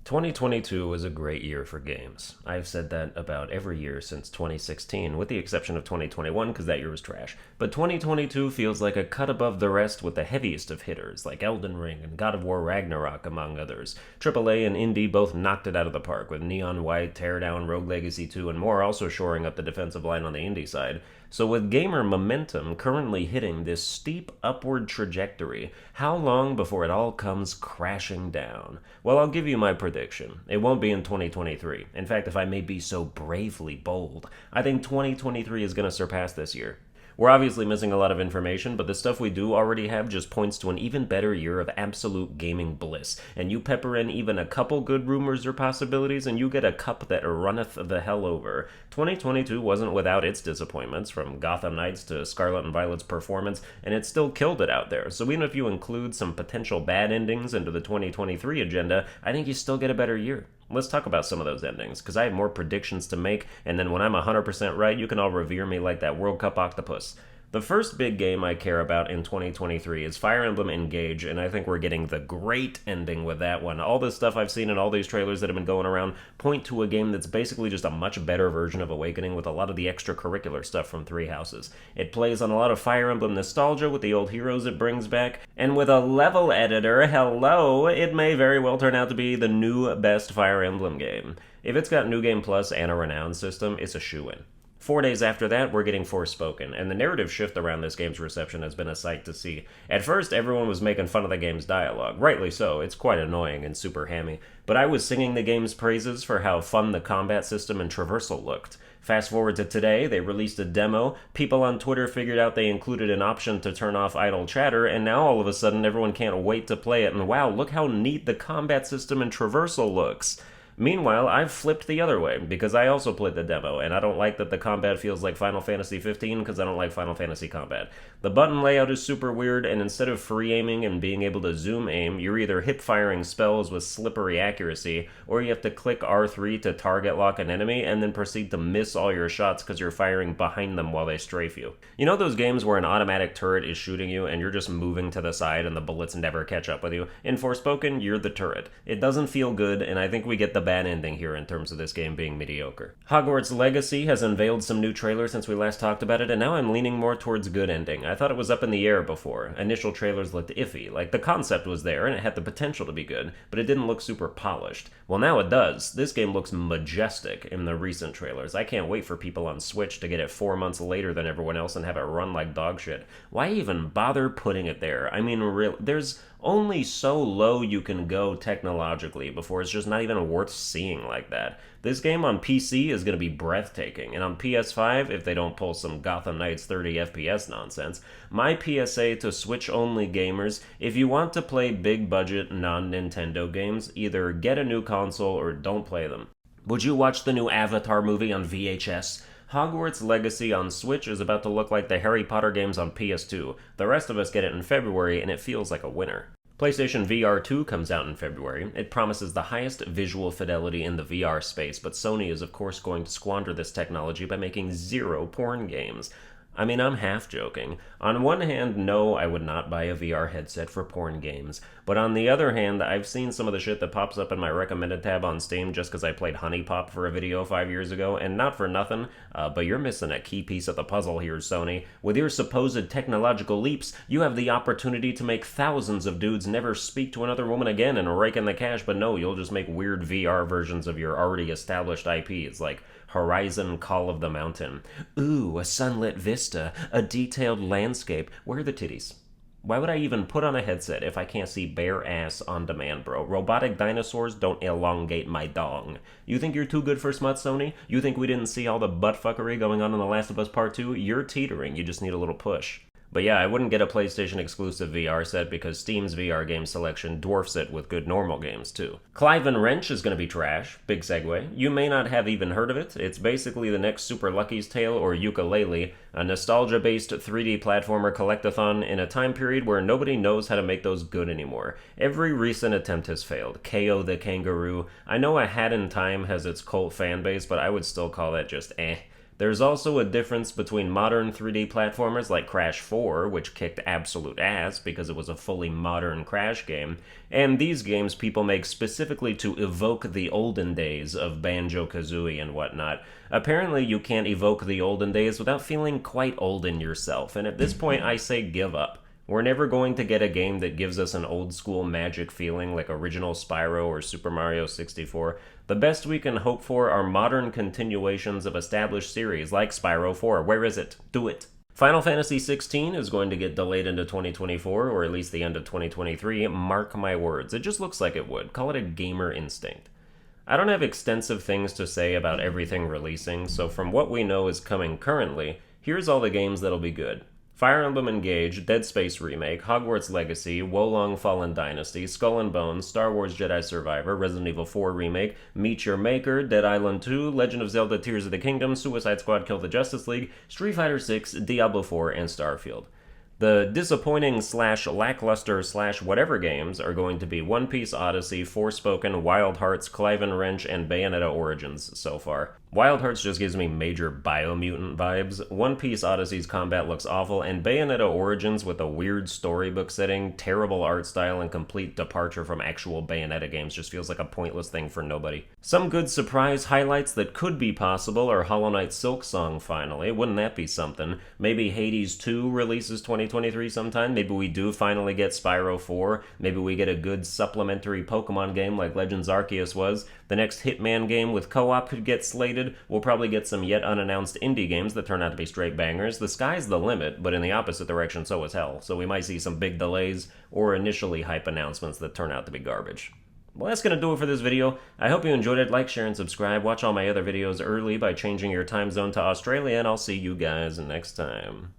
2022 was a great year for games. I've said that about every year since 2016, with the exception of 2021 because that year was trash. But 2022 feels like a cut above the rest with the heaviest of hitters, like Elden Ring and God of War Ragnarok, among others. AAA and Indie both knocked it out of the park, with Neon White, Teardown, Rogue Legacy 2, and more also shoring up the defensive line on the indie side. So with gamer momentum currently hitting this steep upward trajectory, how long before it all comes crashing down? Well, I'll give you my prediction. It won't be in 2023. In fact, if I may be so bravely bold, I think 2023 is going to surpass this year. We're obviously missing a lot of information, but the stuff we do already have just points to an even better year of absolute gaming bliss. And you pepper in even a couple good rumors or possibilities, and you get a cup that runneth the hell over. 2022 wasn't without its disappointments, from Gotham Knights to Scarlet and Violet's performance, and it still killed it out there. So even if you include some potential bad endings into the 2023 agenda, I think you still get a better year. Let's talk about some of those endings, because I have more predictions to make, and then when I'm 100% right, you can all revere me like that World Cup octopus. The first big game I care about in 2023 is Fire Emblem Engage, and I think we're getting the great ending with that one. All this stuff I've seen in all these trailers that have been going around point to a game that's basically just a much better version of Awakening with a lot of the extracurricular stuff from Three Houses. It plays on a lot of Fire Emblem nostalgia with the old heroes it brings back, and with a level editor, hello, it may very well turn out to be the new best Fire Emblem game. If it's got New Game Plus and a renowned system, it's a shoo-in. 4 days after that, we're getting Forspoken, and the narrative shift around this game's reception has been a sight to see. At first, everyone was making fun of the game's dialogue. Rightly so, it's quite annoying and super hammy. But I was singing the game's praises for how fun the combat system and traversal looked. Fast forward to today, they released a demo, people on Twitter figured out they included an option to turn off idle chatter, and now all of a sudden everyone can't wait to play it, and wow, look how neat the combat system and traversal looks. Meanwhile, I've flipped the other way, because I also played the demo, and I don't like that the combat feels like Final Fantasy 15, because I don't like Final Fantasy combat. The button layout is super weird, and instead of free aiming and being able to zoom aim, you're either hip-firing spells with slippery accuracy, or you have to click R3 to target lock an enemy, and then proceed to miss all your shots because you're firing behind them while they strafe you. You know those games where an automatic turret is shooting you, and you're just moving to the side and the bullets never catch up with you? In Forspoken, you're the turret. It doesn't feel good, and I think we get the bad ending here in terms of this game being mediocre. Hogwarts Legacy has unveiled some new trailers since we last talked about it, and now I'm leaning more towards good ending. I thought it was up in the air before. Initial trailers looked iffy, like the concept was there and it had the potential to be good, but it didn't look super polished. Well, now it does. This game looks majestic in the recent trailers. I can't wait for people on Switch to get it 4 months later than everyone else and have it run like dog shit. Why even bother putting it there? I mean, there's only so low you can go technologically before it's just not even worth seeing like that. This game on PC is going to be breathtaking, and on PS5, if they don't pull some Gotham Knights 30 FPS nonsense, my PSA to Switch-only gamers, if you want to play big-budget non-Nintendo games, either get a new console or don't play them. Would you watch the new Avatar movie on VHS? Hogwarts Legacy on Switch is about to look like the Harry Potter games on PS2. The rest of us get it in February, and it feels like a winner. PlayStation VR 2 comes out in February. It promises the highest visual fidelity in the VR space, but Sony is of course going to squander this technology by making 0 porn games. I mean, I'm half joking. On one hand, no, I would not buy a VR headset for porn games. But on the other hand, I've seen some of the shit that pops up in my recommended tab on Steam just because I played Honey Pop for a video 5 years ago, and not for nothing, but you're missing a key piece of the puzzle here, Sony. With your supposed technological leaps, you have the opportunity to make thousands of dudes never speak to another woman again and rake in the cash, but no, you'll just make weird VR versions of your already established IPs, like Horizon Call of the Mountain. Ooh, a sunlit vista, a detailed landscape. Where are the titties? Why would I even put on a headset if I can't see bare ass on demand, bro? Robotic dinosaurs don't elongate my dong. You think you're too good for smut, Sony? You think we didn't see all the buttfuckery going on in The Last of Us Part 2? You're teetering, you just need a little push. But yeah, I wouldn't get a PlayStation exclusive VR set because Steam's VR game selection dwarfs it with good normal games too. Clive and Wrench is going to be trash. Big segue. You may not have even heard of it. It's basically the next Super Lucky's Tale or Yooka-Laylee, a nostalgia-based 3D platformer collectathon in a time period where nobody knows how to make those good anymore. Every recent attempt has failed. KO the Kangaroo. I know A Hat in Time has its cult fan base, but I would still call that just eh. There's also a difference between modern 3D platformers like Crash 4, which kicked absolute ass because it was a fully modern Crash game, and these games people make specifically to evoke the olden days of Banjo-Kazooie and whatnot. Apparently, you can't evoke the olden days without feeling quite old in yourself, and at this point I say give up. We're never going to get a game that gives us an old-school magic feeling like original Spyro or Super Mario 64. The best we can hope for are modern continuations of established series like Spyro 4. Where is it? Do it! Final Fantasy XVI is going to get delayed into 2024, or at least the end of 2023. Mark my words. It just looks like it would. Call it a gamer instinct. I don't have extensive things to say about everything releasing, so from what we know is coming currently, here's all the games that'll be good. Fire Emblem Engage, Dead Space Remake, Hogwarts Legacy, Wolong Fallen Dynasty, Skull and Bones, Star Wars Jedi Survivor, Resident Evil 4 Remake, Meet Your Maker, Dead Island 2, Legend of Zelda Tears of the Kingdom, Suicide Squad Kill the Justice League, Street Fighter 6, Diablo 4, and Starfield. The disappointing / lackluster / whatever games are going to be One Piece Odyssey, Forspoken, Wild Hearts, Clive and Wrench, and Bayonetta Origins so far. Wild Hearts just gives me major Biomutant vibes, One Piece Odyssey's combat looks awful, and Bayonetta Origins with a weird storybook setting, terrible art style, and complete departure from actual Bayonetta games just feels like a pointless thing for nobody. Some good surprise highlights that could be possible are Hollow Knight Silksong finally, wouldn't that be something? Maybe Hades 2 releases 2023 sometime, maybe we do finally get Spyro 4, maybe we get a good supplementary Pokemon game like Legends Arceus was, the next Hitman game with co-op could get slated, we'll probably get some yet unannounced indie games that turn out to be straight bangers. The sky's the limit, but in the opposite direction so is hell, so we might see some big delays or initially hype announcements that turn out to be garbage. Well, that's going to do it for this video. I hope you enjoyed it. Like, share, and subscribe. Watch all my other videos early by changing your time zone to Australia, and I'll see you guys next time.